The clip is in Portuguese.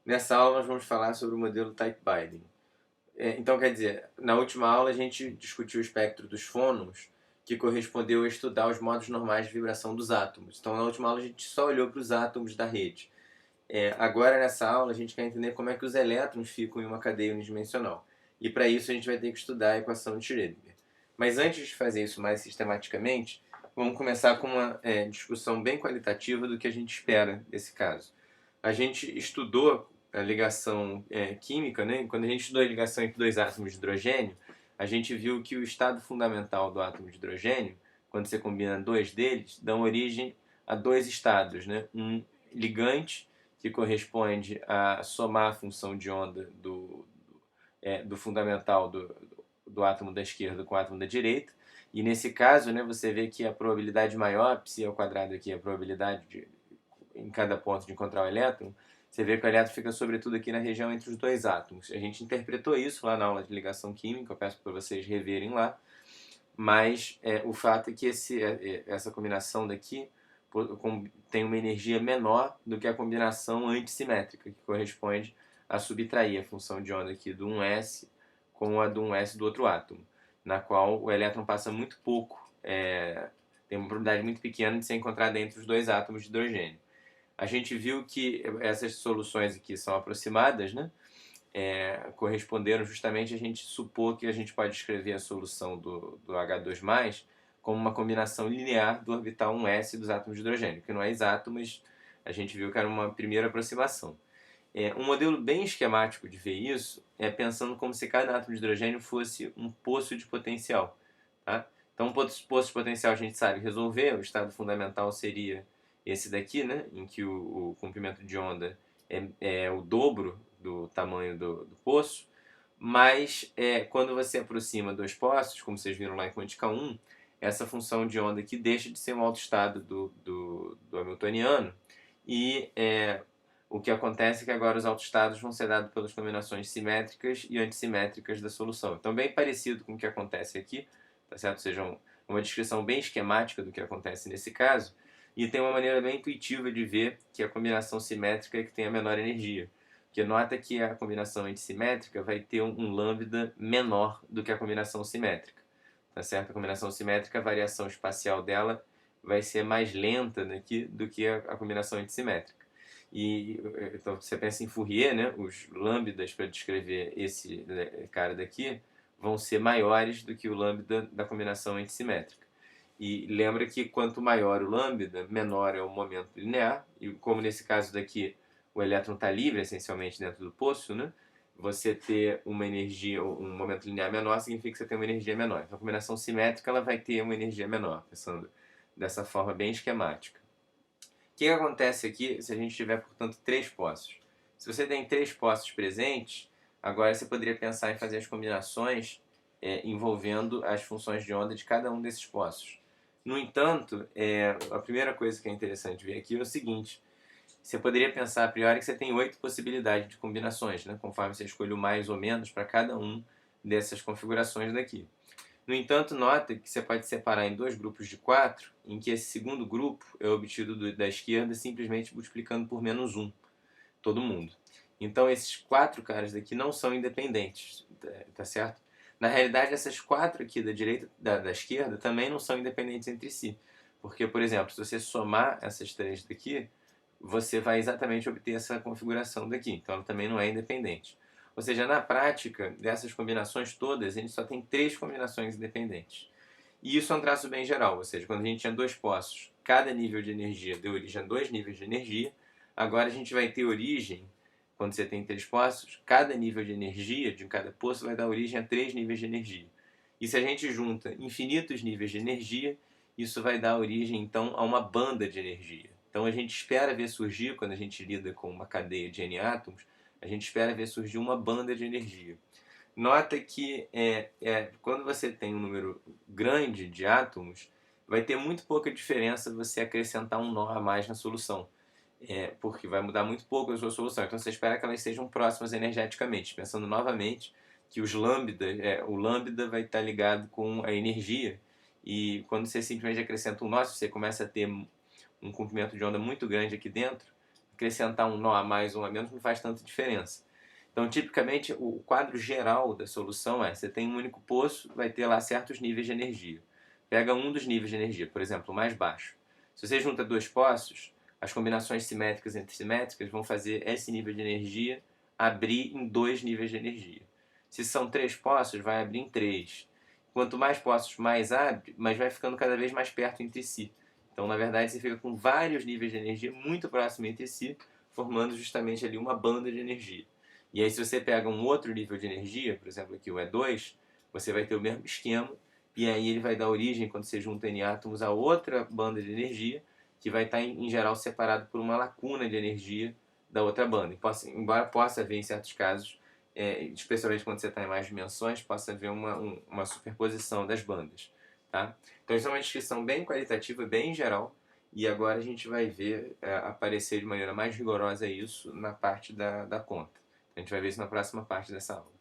Nessa aula nós vamos falar sobre o modelo Type Binding. Então, quer dizer, na última aula a gente discutiu o espectro dos fônons, que correspondeu a estudar os modos normais de vibração dos átomos. Então, na última aula a gente só olhou para os átomos da rede. Agora, nessa aula, a gente quer entender como é que os elétrons ficam em uma cadeia unidimensional. E para isso a gente vai ter que estudar a equação de Schrödinger. Mas antes de fazer isso mais sistematicamente, vamos começar com uma discussão bem qualitativa do que a gente espera desse caso. A gente estudou a ligação química, né? Quando a gente estudou a ligação entre dois átomos de hidrogênio, a gente viu que o estado fundamental do átomo de hidrogênio, quando você combina dois deles, dão origem a dois estados, né? Um ligante, que corresponde a somar a função de onda do fundamental do átomo da esquerda com o átomo da direita. E nesse caso, né, você vê que a probabilidade maior, psi ao quadrado aqui, a probabilidade em cada ponto de encontrar o elétron, você vê que o elétron fica sobretudo aqui na região entre os dois átomos. A gente interpretou isso lá na aula de ligação química, eu peço para vocês reverem lá, mas o fato é que essa combinação daqui tem uma energia menor do que a combinação antissimétrica, que corresponde a subtrair a função de onda aqui do 1s com a do 1s do outro átomo, na qual o elétron passa muito pouco, tem uma probabilidade muito pequena de ser encontrado entre os dois átomos de hidrogênio. A gente viu que essas soluções aqui são aproximadas, né? Corresponderam justamente a gente supor que a gente pode escrever a solução do H2+, como uma combinação linear do orbital 1s dos átomos de hidrogênio, que não é exato, mas a gente viu que era uma primeira aproximação. Um modelo bem esquemático de ver isso é pensando como se cada átomo de hidrogênio fosse um poço de potencial. Tá? Então, um poço de potencial a gente sabe resolver, o estado fundamental seria esse daqui, né, em que o comprimento de onda é o dobro do tamanho do poço, mas quando você aproxima dois poços, como vocês viram lá em quântica 1, essa função de onda aqui deixa de ser um autoestado do Hamiltoniano e o que acontece é que agora os autoestados vão ser dados pelas combinações simétricas e antissimétricas da solução. Então, bem parecido com o que acontece aqui, tá certo? Ou seja, uma descrição bem esquemática do que acontece nesse caso, e tem uma maneira bem intuitiva de ver que a combinação simétrica é que tem a menor energia. Porque nota que a combinação antissimétrica vai ter um lambda menor do que a combinação simétrica. Tá certo? A combinação simétrica, a variação espacial dela vai ser mais lenta aqui do que a combinação antissimétrica. Então você pensa em Fourier, né? Os lambdas para descrever esse cara daqui vão ser maiores do que o lambda da combinação antissimétrica. E lembra que quanto maior o lambda, menor é o momento linear, e como nesse caso daqui o elétron está livre essencialmente dentro do poço, né? Você ter uma energia, um momento linear menor significa que você tem uma energia menor. Então a combinação simétrica ela vai ter uma energia menor, pensando dessa forma bem esquemática. O que acontece aqui se a gente tiver, portanto, três poços? Se você tem três poços presentes, agora você poderia pensar em fazer as combinações envolvendo as funções de onda de cada um desses poços. No entanto, a primeira coisa que é interessante ver aqui é o seguinte: você poderia pensar a priori que você tem 8 possibilidades de combinações, né, conforme você escolhe o mais ou menos para cada um dessas configurações daqui. No entanto, nota que você pode separar em dois grupos de 4, em que esse segundo grupo é obtido da esquerda simplesmente multiplicando por menos 1, todo mundo. Então, esses 4 caras daqui não são independentes, tá certo? Na realidade, essas 4 aqui da direita, da esquerda, também não são independentes entre si. Porque, por exemplo, se você somar essas 3 daqui, você vai exatamente obter essa configuração daqui. Então, ela também não é independente. Ou seja, na prática, dessas combinações todas, a gente só tem 3 combinações independentes. E isso é um traço bem geral, ou seja, quando a gente tinha dois poços, cada nível de energia deu origem a 2 níveis de energia. Agora a gente vai ter origem, quando você tem 3 poços, cada nível de energia de cada poço vai dar origem a 3 níveis de energia. E se a gente junta infinitos níveis de energia, isso vai dar origem então a uma banda de energia. Então a gente espera ver surgir, quando a gente lida com uma cadeia de N átomos, a gente espera ver surgir uma banda de energia. Nota que quando você tem um número grande de átomos, vai ter muito pouca diferença você acrescentar um nó a mais na solução. Porque vai mudar muito pouco a sua solução. Então você espera que elas sejam próximas energeticamente. Pensando novamente que o lambda vai estar ligado com a energia. E quando você simplesmente acrescenta um nó, você começa a ter um comprimento de onda muito grande aqui dentro, acrescentar um nó a mais ou a menos não faz tanta diferença. Então, tipicamente, o quadro geral da solução é: você tem um único poço, vai ter lá certos níveis de energia. Pega um dos níveis de energia, por exemplo, o mais baixo. Se você junta dois poços, as combinações simétricas entre simétricas vão fazer esse nível de energia abrir em dois níveis de energia. Se são três poços, vai abrir em três. Quanto mais poços, mais abre, mas vai ficando cada vez mais perto entre si. Então, na verdade, você fica com vários níveis de energia muito próximos entre si, formando justamente ali uma banda de energia. E aí, se você pega um outro nível de energia, por exemplo, aqui o E2, você vai ter o mesmo esquema, e aí ele vai dar origem, quando você junta N átomos, a outra banda de energia, que vai estar, em geral, separado por uma lacuna de energia da outra banda. Embora possa haver, em certos casos, especialmente quando você está em mais dimensões, possa haver uma superposição das bandas. Tá? Então, isso é uma descrição bem qualitativa, bem geral, e agora a gente vai ver aparecer de maneira mais rigorosa isso na parte da conta. A gente vai ver isso na próxima parte dessa aula.